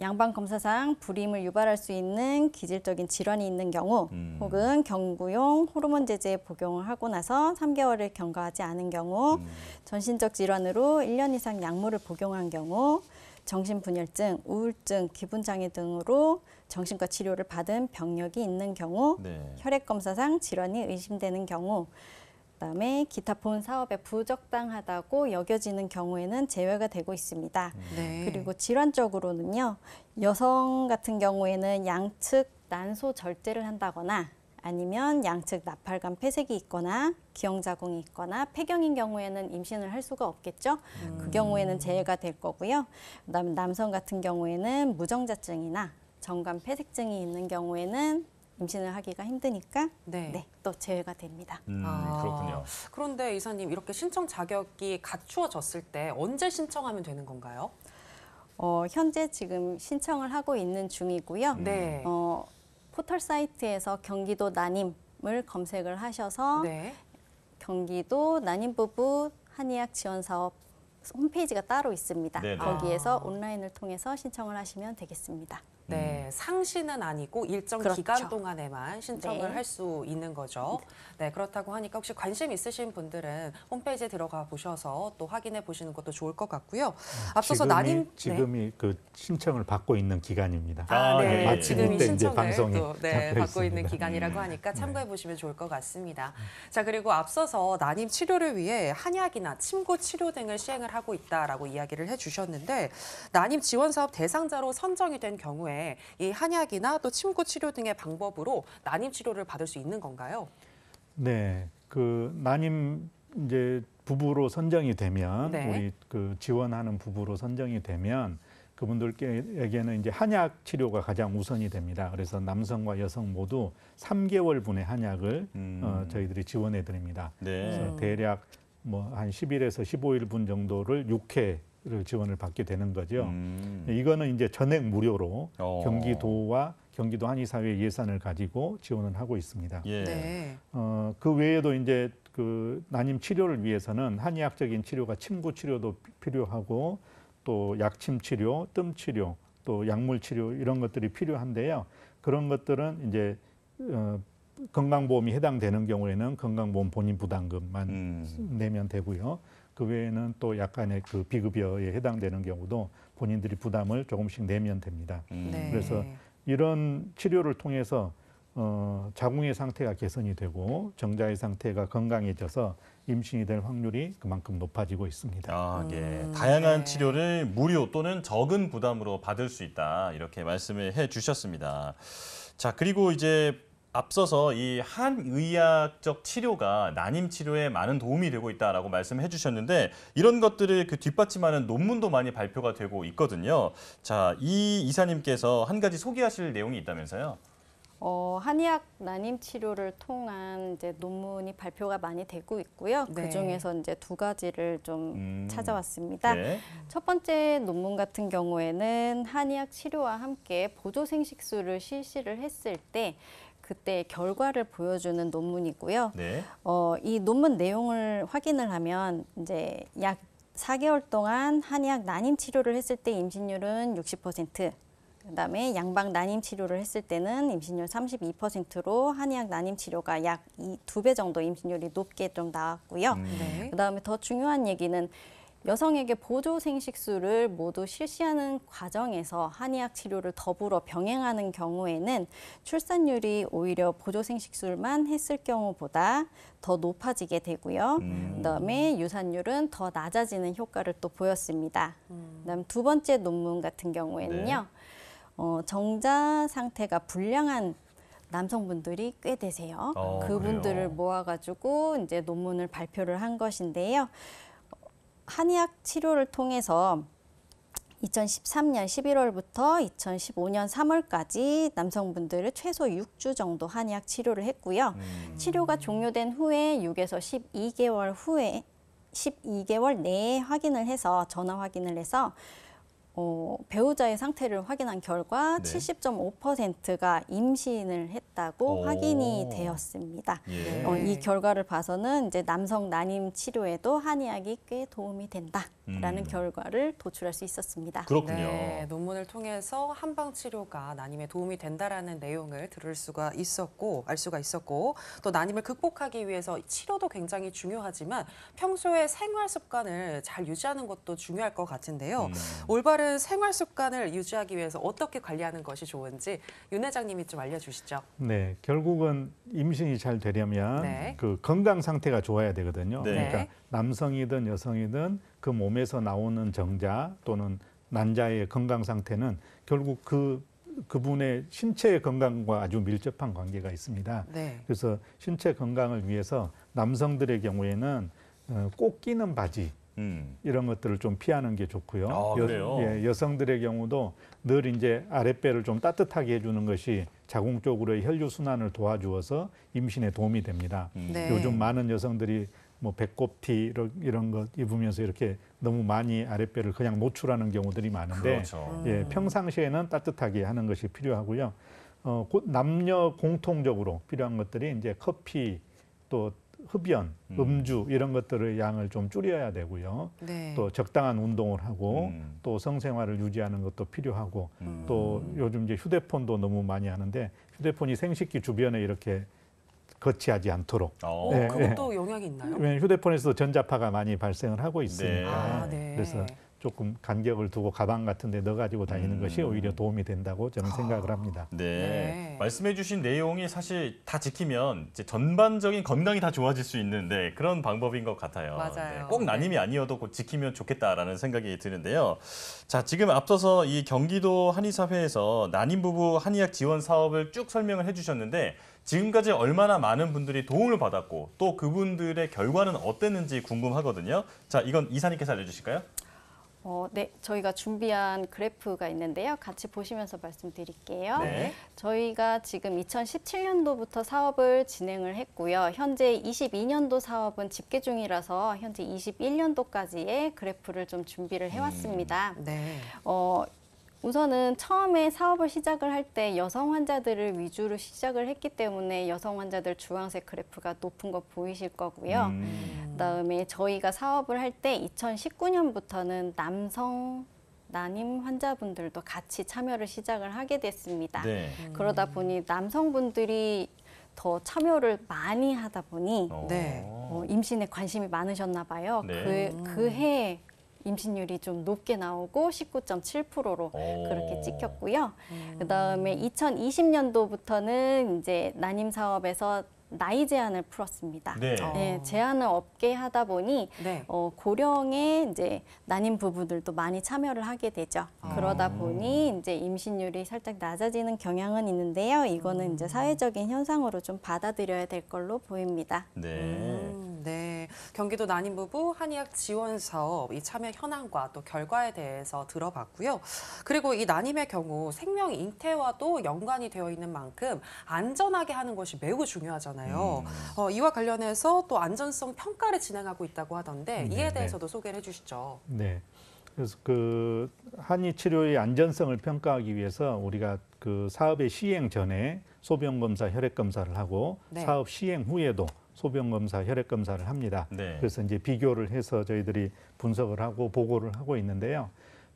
양방 검사상 불임을 유발할 수 있는 기질적인 질환이 있는 경우 혹은 경구용 호르몬 제제 복용을 하고 나서 3개월을 경과하지 않은 경우 전신적 질환으로 1년 이상 약물을 복용한 경우 정신분열증, 우울증, 기분장애 등으로 정신과 치료를 받은 병력이 있는 경우 네. 혈액검사상 질환이 의심되는 경우 그다음에 기타 본 사업에 부적당하다고 여겨지는 경우에는 제외가 되고 있습니다. 네. 그리고 질환적으로는요. 여성 같은 경우에는 양측 난소 절제를 한다거나 아니면 양측 나팔관 폐색이 있거나 기형자궁이 있거나 폐경인 경우에는 임신을 할 수가 없겠죠. 그 경우에는 제외가 될 거고요. 그다음에 남성 같은 경우에는 무정자증이나 정관 폐색증이 있는 경우에는 임신을 하기가 힘드니까 네. 또 제외가 됩니다. 그렇군요. 그런데 이사님 이렇게 신청 자격이 갖추어졌을 때 언제 신청하면 되는 건가요? 현재 지금 신청을 하고 있는 중이고요. 네. 포털 사이트에서 경기도 난임을 검색을 하셔서 네. 경기도 난임부부 한의학 지원 사업 홈페이지가 따로 있습니다. 네네. 거기에서 온라인을 통해서 신청을 하시면 되겠습니다. 네, 상시는 아니고 일정 그렇죠. 기간 동안에만 신청을 네. 할 수 있는 거죠. 네, 그렇다고 하니까 혹시 관심 있으신 분들은 홈페이지에 들어가 보셔서 또 확인해 보시는 것도 좋을 것 같고요. 앞서서 지금이 그 신청을 받고 있는 기간입니다. 네. 마침 지금이 이때 이제 신청을 방송이 또, 잡혀 받고 있습니다. 있는 기간이라고 하니까 참고해 보시면 좋을 것 같습니다. 자, 그리고 앞서서 난임 치료를 위해 한약이나 침구 치료 등을 시행을 하고 있다라고 이야기를 해주셨는데 난임 지원 사업 대상자로 선정이 된 경우에 이 한약이나 또 침구 치료 등의 방법으로 난임 치료를 받을 수 있는 건가요? 네, 그 난임 이제 부부로 선정이 되면 네. 우리 그 지원하는 부부로 선정이 되면 그분들에게는 이제 한약 치료가 가장 우선이 됩니다. 그래서 남성과 여성 모두 3개월 분의 한약을 저희들이 지원해 드립니다. 네. 그래서 대략 뭐 한 10일에서 15일 분 정도를 6회를 지원을 받게 되는 거죠. 이거는 이제 전액 무료로 경기도 한의사회 예산을 가지고 지원을 하고 있습니다. 예. 네. 그 외에도 이제 그 난임 치료를 위해서는 한의학적인 치료가 침구 치료도 필요하고 또 약침 치료, 뜸 치료, 또 약물 치료 이런 것들이 필요한데요. 그런 것들은 이제 건강보험이 해당되는 경우에는 건강보험 본인 부담금만 내면 되고요. 그 외에는 또 약간의 그 비급여에 해당되는 경우도 본인들이 부담을 조금씩 내면 됩니다. 네. 그래서 이런 치료를 통해서 자궁의 상태가 개선이 되고 정자의 상태가 건강해져서 임신이 될 확률이 그만큼 높아지고 있습니다. 아, 예. 다양한 네. 치료를 무료 또는 적은 부담으로 받을 수 있다. 이렇게 말씀을 해 주셨습니다. 자, 그리고 이제 앞서서 이 한의학적 치료가 난임 치료에 많은 도움이 되고 있다라고 말씀해 주셨는데 이런 것들을 그 뒷받침하는 논문도 많이 발표가 되고 있거든요. 자, 이 이사님께서 한 가지 소개하실 내용이 있다면서요? 한의학 난임 치료를 통한 이제 논문이 발표가 많이 되고 있고요. 네. 그 중에서 이제 두 가지를 좀 찾아왔습니다. 네. 첫 번째 논문 같은 경우에는 한의학 치료와 함께 보조 생식수를 실시를 했을 때 그때 결과를 보여주는 논문이고요. 네. 이 논문 내용을 확인을 하면 이제 약 4개월 동안 한의학 난임 치료를 했을 때 임신율은 60%, 그다음에 양방 난임 치료를 했을 때는 임신율 32%로 한의학 난임 치료가 약 2배 정도 임신율이 높게 좀 나왔고요. 네. 그다음에 더 중요한 얘기는 여성에게 보조 생식수를 모두 실시하는 과정에서 한의학 치료를 더불어 병행하는 경우에는 출산율이 오히려 보조 생식술만 했을 경우보다 더 높아지게 되고요. 그다음에 유산율은 더 낮아지는 효과를 또 보였습니다. 그다음 두 번째 논문 같은 경우에는요. 정자 상태가 불량한 남성분들이 꽤 되세요. 그분들을 그래요? 모아가지고 이제 논문을 발표를 한 것인데요. 한의학 치료를 통해서 2013년 11월부터 2015년 3월까지 남성분들을 최소 6주 정도 한의학 치료를 했고요. 치료가 종료된 후에 6에서 12개월 내에 확인을 해서 전화 확인을 해서 배우자의 상태를 확인한 결과 네. 70.5%가 임신을 했다고 확인이 되었습니다. 예. 이 결과를 봐서는 이제 남성 난임 치료에도 한의학이 꽤 도움이 된다라는 결과를 도출할 수 있었습니다. 그렇군요. 네, 논문을 통해서 한방 치료가 난임에 도움이 된다라는 내용을 들을 수가 있었고 알 수가 있었고 또 난임을 극복하기 위해서 치료도 굉장히 중요하지만 평소에 생활 습관을 잘 유지하는 것도 중요할 것 같은데요. 올바른 생활 습관을 유지하기 위해서 어떻게 관리하는 것이 좋은지 윤 회장님이 좀 알려주시죠. 네, 결국은 임신이 잘 되려면 네. 그 건강 상태가 좋아야 되거든요. 네. 그러니까 남성이든 여성이든 그 몸에서 나오는 정자 또는 난자의 건강 상태는 결국 그분의 신체 건강과 아주 밀접한 관계가 있습니다. 네. 그래서 신체 건강을 위해서 남성들의 경우에는 꼭 끼는 바지 이런 것들을 좀 피하는 게 좋고요. 아, 그래요? 여성들의 경우도 늘 이제 아랫배를 좀 따뜻하게 해주는 것이 자궁 쪽으로의 혈류 순환을 도와주어서 임신에 도움이 됩니다. 네. 요즘 많은 여성들이 뭐 배꼽티 이런 것 입으면서 이렇게 너무 많이 아랫배를 그냥 노출하는 경우들이 많은데 그렇죠. 평상시에는 따뜻하게 하는 것이 필요하고요. 남녀 공통적으로 필요한 것들이 이제 커피 또 흡연, 음주 이런 것들의 양을 좀 줄여야 되고요. 네. 또 적당한 운동을 하고 또 성생활을 유지하는 것도 필요하고 또 요즘 이제 휴대폰도 너무 많이 하는데 휴대폰이 생식기 주변에 이렇게 거치하지 않도록. 그것도 영향이 있나요? 왜냐하면 휴대폰에서 전자파가 많이 발생을 하고 있으니까. 아, 네. 그래서 조금 간격을 두고 가방 같은 데 넣어가지고 다니는 것이 오히려 도움이 된다고 저는 생각을 합니다. 네. 네. 말씀해 주신 내용이 사실 다 지키면 이제 전반적인 건강이 다 좋아질 수 있는 그런 방법인 것 같아요. 맞아요. 꼭 난임이 아니어도 곧 지키면 좋겠다라는 생각이 드는데요. 자, 지금 앞서서 이 경기도 한의사회에서 난임 부부 한의학 지원 사업을 쭉 설명을 해주셨는데 지금까지 얼마나 많은 분들이 도움을 받았고 또 그분들의 결과는 어땠는지 궁금하거든요. 자, 이건 이사님께서 알려주실까요? 네, 저희가 준비한 그래프가 있는데요. 같이 보시면서 말씀드릴게요. 네. 저희가 지금 2017년도부터 사업을 진행을 했고요. 현재 22년도 사업은 집계 중이라서 현재 21년도까지의 그래프를 좀 준비를 해왔습니다. 네. 우선은 처음에 사업을 시작을 할 때 여성 환자들을 위주로 시작을 했기 때문에 여성 환자들 주황색 그래프가 높은 거 보이실 거고요. 그다음에 저희가 사업을 할 때 2019년부터는 남성 난임 환자분들도 같이 참여를 시작을 하게 됐습니다. 네. 그러다 보니 남성분들이 더 참여를 많이 하다 보니 네. 임신에 관심이 많으셨나 봐요. 네. 그 해에 임신율이 좀 높게 나오고 19.7%로 그렇게 찍혔고요. 그다음에 2020년도부터는 이제 난임 사업에서 나이 제한을 풀었습니다. 네. 네, 제한을 없게 하다 보니 네. 고령의 이제 난임 부부들도 많이 참여를 하게 되죠. 그러다 보니 이제 임신율이 살짝 낮아지는 경향은 있는데요. 이거는 이제 사회적인 현상으로 좀 받아들여야 될 걸로 보입니다. 네. 네. 경기도 난임부부 한의학 지원 사업 이 참여 현황과 또 결과에 대해서 들어봤고요. 그리고 이 난임의 경우 생명 잉태와도 연관이 되어 있는 만큼 안전하게 하는 것이 매우 중요하잖아요. 이와 관련해서 또 안전성 평가를 진행하고 있다고 하던데 이에 네, 대해서도 소개를 해주시죠. 네. 그래서 그 한의 치료의 안전성을 평가하기 위해서 우리가 그 사업의 시행 전에 소변 검사, 혈액 검사를 하고 네. 사업 시행 후에도 소변 검사, 혈액 검사를 합니다. 네. 그래서 이제 비교를 해서 저희들이 분석을 하고 보고를 하고 있는데요.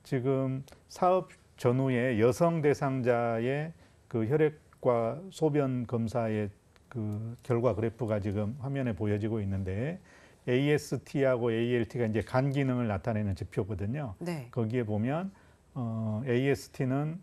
지금 사업 전후에 여성 대상자의 그 혈액과 소변 검사의 그 결과 그래프가 지금 화면에 보여지고 있는데 AST하고 ALT가 이제 간 기능을 나타내는 지표거든요. 네. 거기에 보면 AST는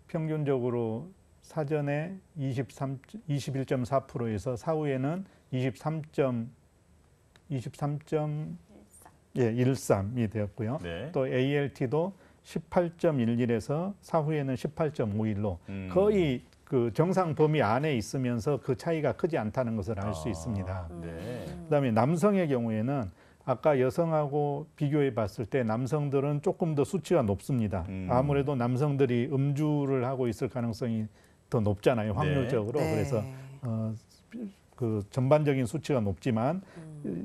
평균적으로 사전에 21.4%에서 사후에는 23.13이 되었고요. 네. 또 ALT도 18.11에서 사후에는 18.51로 거의 그 정상 범위 안에 있으면서 그 차이가 크지 않다는 것을 알 수 있습니다. 네. 그다음에 남성의 경우에는 아까 여성하고 비교해 봤을 때 남성들은 조금 더 수치가 높습니다. 아무래도 남성들이 음주를 하고 있을 가능성이 더 높잖아요, 확률적으로. 네. 그래서 그 전반적인 수치가 높지만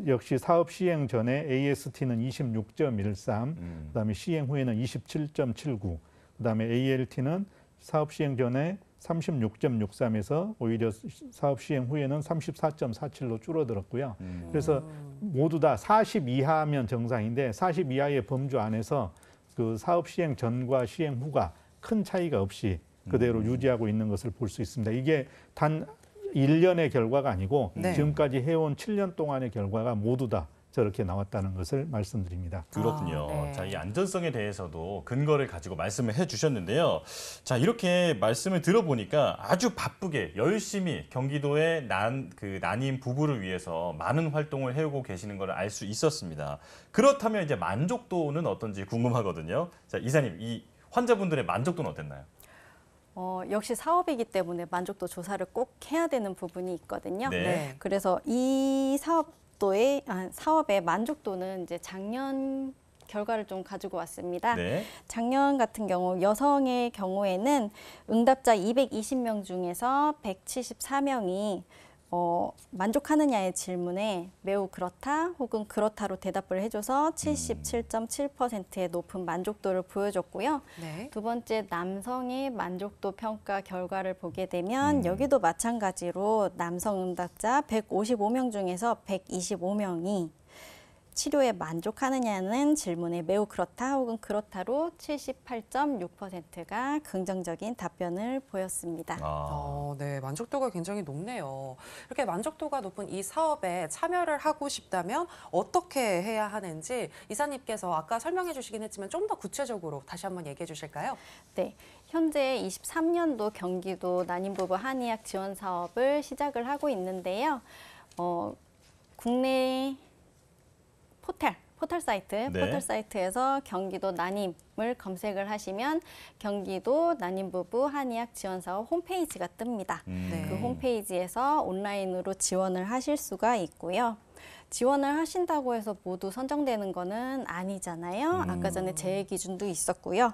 역시 사업 시행 전에 AST는 26.13, 그다음에 시행 후에는 27.79, 그다음에 ALT는 사업 시행 전에 36.63에서 오히려 사업 시행 후에는 34.47로 줄어들었고요. 그래서 모두 다 40 이하면 정상인데 40 이하의 범주 안에서 그 사업 시행 전과 시행 후가 큰 차이가 없이 그대로 유지하고 있는 것을 볼 수 있습니다. 이게 단 1년의 결과가 아니고 네. 지금까지 해온 7년 동안의 결과가 모두 다 저렇게 나왔다는 것을 말씀드립니다. 그렇군요. 네. 자, 이 안전성에 대해서도 근거를 가지고 말씀을 해주셨는데요. 자, 이렇게 말씀을 들어보니까 아주 바쁘게 열심히 경기도의 난임 부부를 위해서 많은 활동을 해오고 계시는 걸 알 수 있었습니다. 그렇다면 이제 만족도는 어떤지 궁금하거든요. 자, 이사님, 이 환자분들의 만족도는 어땠나요? 역시 사업이기 때문에 만족도 조사를 꼭 해야 되는 부분이 있거든요. 네. 그래서 이 사업의 만족도는 이제 작년 결과를 좀 가지고 왔습니다. 네. 작년 같은 경우 여성의 경우에는 응답자 220명 중에서 174명이 만족하느냐의 질문에 매우 그렇다 혹은 그렇다로 대답을 해줘서 77.7%의 높은 만족도를 보여줬고요. 네. 두 번째 남성의 만족도 평가 결과를 보게 되면 여기도 마찬가지로 남성 응답자 155명 중에서 125명이 치료에 만족하느냐는 질문에 매우 그렇다 혹은 그렇다로 78.6%가 긍정적인 답변을 보였습니다. 네, 만족도가 굉장히 높네요. 이렇게 만족도가 높은 이 사업에 참여를 하고 싶다면 어떻게 해야 하는지 이사님께서 아까 설명해 주시긴 했지만 좀 더 구체적으로 다시 한번 얘기해 주실까요? 네, 현재 23년도 경기도 난임부부 한의학 지원 사업을 시작을 하고 있는데요. 국내 포털 사이트에서 경기도 난임을 검색을 하시면 경기도 난임부부 한의학 지원 사업 홈페이지가 뜹니다. 그 홈페이지에서 온라인으로 지원을 하실 수가 있고요. 지원을 하신다고 해서 모두 선정되는 거는 아니잖아요. 아까 전에 제외 기준도 있었고요.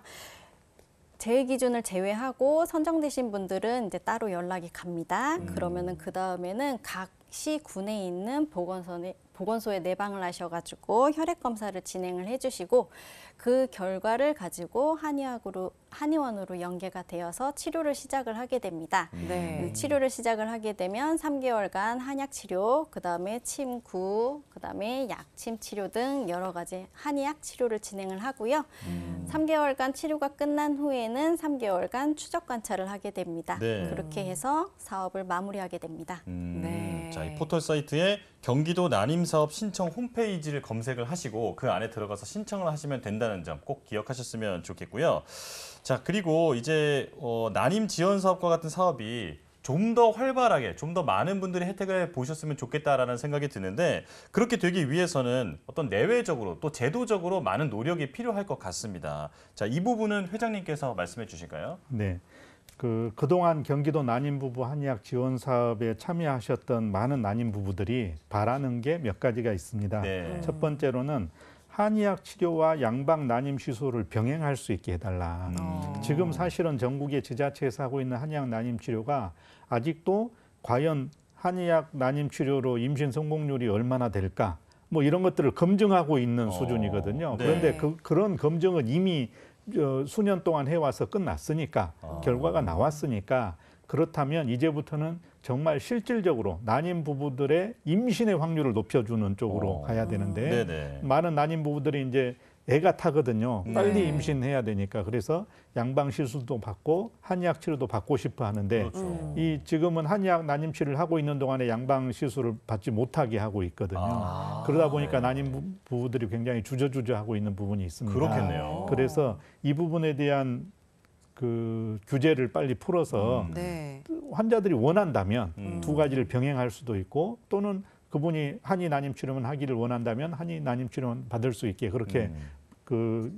제외 기준을 제외하고 선정되신 분들은 이제 따로 연락이 갑니다. 그러면은 그 다음에는 각 시 군에 있는 보건소에 내방을 하셔가지고 혈액 검사를 진행을 해주시고 그 결과를 가지고 한의원으로 연계가 되어서 치료를 시작을 하게 됩니다. 네. 치료를 시작을 하게 되면 3개월간 한약 치료, 그다음에 침구, 그다음에 약침 치료 등 여러 가지 한의학 치료를 진행을 하고요. 3개월간 치료가 끝난 후에는 3개월간 추적 관찰을 하게 됩니다. 네. 그렇게 해서 사업을 마무리하게 됩니다. 네. 자, 이 포털 사이트에 경기도 난임사업 신청 홈페이지를 검색을 하시고 그 안에 들어가서 신청을 하시면 된다는 점 꼭 기억하셨으면 좋겠고요. 자, 그리고 이제 난임 지원 사업과 같은 사업이 좀 더 활발하게, 좀 더 많은 분들이 혜택을 보셨으면 좋겠다라는 생각이 드는데 그렇게 되기 위해서는 어떤 내외적으로 또 제도적으로 많은 노력이 필요할 것 같습니다. 자, 이 부분은 회장님께서 말씀해 주실까요? 네. 그동안 경기도 난임부부 한의학 지원 사업에 참여하셨던 많은 난임부부들이 바라는 게 몇 가지가 있습니다. 네. 첫 번째로는 한의학 치료와 양방 난임 시술을 병행할 수 있게 해달라. 지금 사실은 전국의 지자체에서 하고 있는 한의학 난임 치료가 아직도 과연 한의학 난임 치료로 임신 성공률이 얼마나 될까? 뭐 이런 것들을 검증하고 있는 수준이거든요. 네. 그런데 그런 검증은 이미 수년 동안 해와서 끝났으니까 결과가 나왔으니까 그렇다면 이제부터는 정말 실질적으로 난임 부부들의 임신의 확률을 높여주는 쪽으로 가야 되는데 네네. 많은 난임 부부들이 이제 애가 타거든요. 빨리 네. 임신해야 되니까 그래서 양방 시술도 받고 한의학 치료도 받고 싶어 하는데 그렇죠. 이 지금은 한의학 난임 치료를 하고 있는 동안에 양방 시술을 받지 못하게 하고 있거든요. 그러다 보니까 난임 부부들이 굉장히 주저주저하고 있는 부분이 있습니다. 그렇겠네요. 그래서 이 부분에 대한 그 규제를 빨리 풀어서 네. 환자들이 원한다면 두 가지를 병행할 수도 있고 또는 그분이 한의 난임 치료만 하기를 원한다면 한의 난임 치료만 받을 수 있게 그렇게 그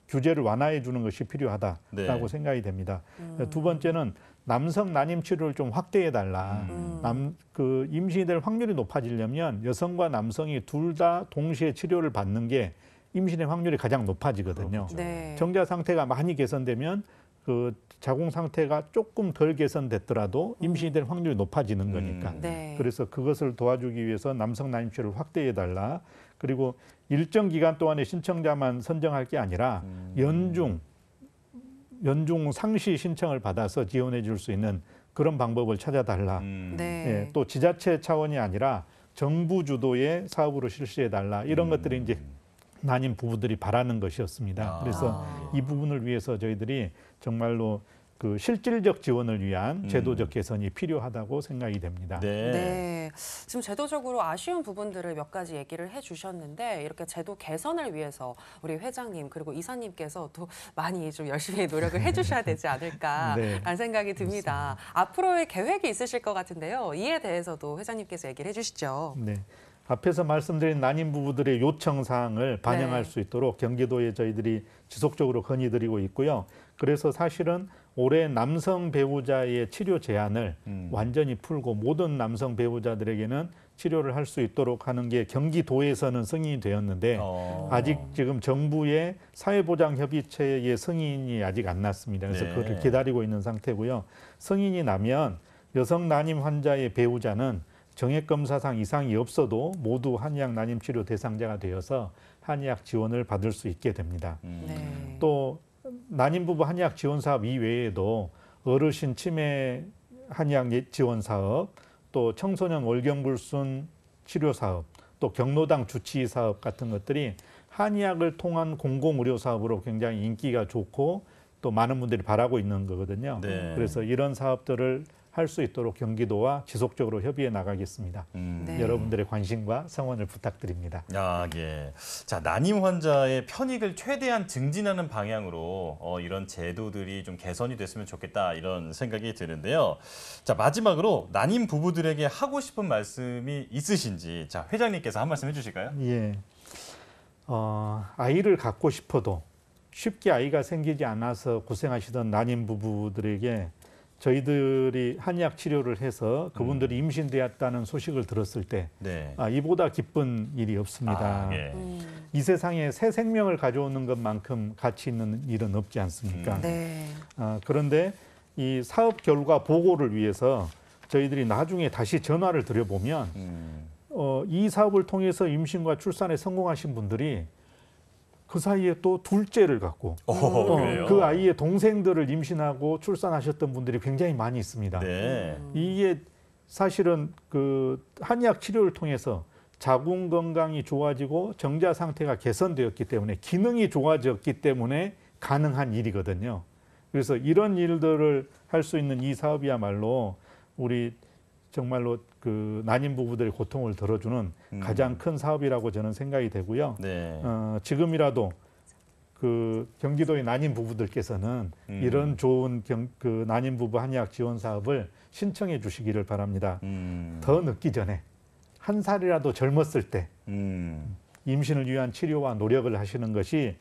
규제를 완화해 주는 것이 필요하다라고 네. 생각이 됩니다. 두 번째는 남성 난임 치료를 좀 확대해 달라. 그 임신이 될 확률이 높아지려면 여성과 남성이 둘 다 동시에 치료를 받는 게 임신의 확률이 가장 높아지거든요. 네. 정자 상태가 많이 개선되면 그 자궁 상태가 조금 덜 개선됐더라도 임신이 될 확률이 높아지는 거니까. 네. 그래서 그것을 도와주기 위해서 남성 난임 치료를 확대해 달라. 그리고 일정 기간 동안에 신청자만 선정할 게 아니라 연중 상시 신청을 받아서 지원해 줄 수 있는 그런 방법을 찾아달라. 네. 예, 또 지자체 차원이 아니라 정부 주도의 사업으로 실시해 달라. 이런 것들이 이제 난임 부부들이 바라는 것이었습니다. 그래서 이 부분을 위해서 저희들이 정말로 그 실질적 지원을 위한 제도적 개선이 필요하다고 생각이 됩니다. 네. 네. 지금 제도적으로 아쉬운 부분들을 몇 가지 얘기를 해주셨는데 이렇게 제도 개선을 위해서 우리 회장님 그리고 이사님께서 또 많이 좀 열심히 노력을 해주셔야 되지 않을까라는 네. 생각이 듭니다. 앞으로의 계획이 있으실 것 같은데요. 이에 대해서도 회장님께서 얘기를 해주시죠. 네. 앞에서 말씀드린 난임 부부들의 요청 사항을 반영할 네. 수 있도록 경기도에 저희들이 지속적으로 건의드리고 있고요. 그래서 사실은 올해 남성 배우자의 치료 제한을 완전히 풀고 모든 남성 배우자들에게는 치료를 할 수 있도록 하는 게 경기도에서는 승인이 되었는데 아직 지금 정부의 사회보장협의체의 승인이 아직 안 났습니다. 그래서 네. 그걸 기다리고 있는 상태고요. 승인이 나면 여성 난임 환자의 배우자는 정액검사상 이상이 없어도 모두 한의학 난임 치료 대상자가 되어서 한의학 지원을 받을 수 있게 됩니다. 네. 또 난임부부 한의학 지원 사업 이외에도 어르신 치매 한의학 지원 사업, 또 청소년 월경불순 치료 사업, 또 경로당 주치 사업 같은 것들이 한의학을 통한 공공의료 사업으로 굉장히 인기가 좋고 또 많은 분들이 바라고 있는 거거든요. 네. 그래서 이런 사업들을 할 수 있도록 경기도와 지속적으로 협의해 나가겠습니다. 네. 여러분들의 관심과 성원을 부탁드립니다. 아, 예. 자, 난임 환자의 편익을 최대한 증진하는 방향으로 이런 제도들이 좀 개선이 됐으면 좋겠다 이런 생각이 드는데요. 자, 마지막으로 난임 부부들에게 하고 싶은 말씀이 있으신지 자, 회장님께서 한 말씀 해주실까요? 예. 아이를 갖고 싶어도 쉽게 아이가 생기지 않아서 고생하시던 난임 부부들에게 저희들이 한의학 치료를 해서 그분들이 임신되었다는 소식을 들었을 때 네. 이보다 기쁜 일이 없습니다. 아, 예. 이 세상에 새 생명을 가져오는 것만큼 가치 있는 일은 없지 않습니까? 네. 그런데 이 사업 결과 보고를 위해서 저희들이 나중에 다시 전화를 드려보면 이 사업을 통해서 임신과 출산에 성공하신 분들이 그 사이에 또 둘째를 갖고 그래요? 그 아이의 동생들을 임신하고 출산하셨던 분들이 굉장히 많이 있습니다. 네. 이게 사실은 그 한의학 치료를 통해서 자궁 건강이 좋아지고 정자 상태가 개선되었기 때문에 기능이 좋아졌기 때문에 가능한 일이거든요. 그래서 이런 일들을 할 수 있는 이 사업이야말로 우리 정말로 그 난임 부부들의 고통을 덜어주는 가장 큰 사업이라고 저는 생각이 되고요. 네. 지금이라도 그 경기도의 난임 부부들께서는 이런 좋은 그 난임 부부 한의학 지원 사업을 신청해 주시기를 바랍니다. 더 늦기 전에 한 살이라도 젊었을 때 임신을 위한 치료와 노력을 하시는 것이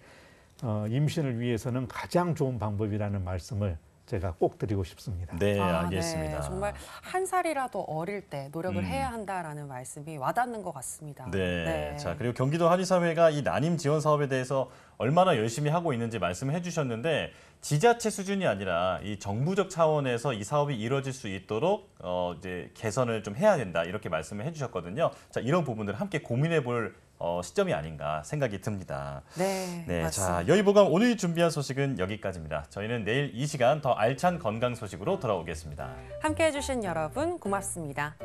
임신을 위해서는 가장 좋은 방법이라는 말씀을 제가 꼭 드리고 싶습니다. 네, 알겠습니다. 네, 정말 한 살이라도 어릴 때 노력을 해야 한다라는 말씀이 와닿는 것 같습니다. 네. 자, 그리고 경기도 한의사회가 이 난임 지원 사업에 대해서 얼마나 열심히 하고 있는지 말씀을 해주셨는데 지자체 수준이 아니라 이 정부적 차원에서 이 사업이 이루어질 수 있도록 이제 개선을 좀 해야 된다 이렇게 말씀을 해주셨거든요. 자, 이런 부분들을 함께 고민해볼 시점이 아닌가 생각이 듭니다. 네, 네, 맞습니다. 자, 여의보감 오늘 준비한 소식은 여기까지입니다. 저희는 내일 이 시간 더 알찬 건강 소식으로 돌아오겠습니다. 함께해 주신 여러분 고맙습니다.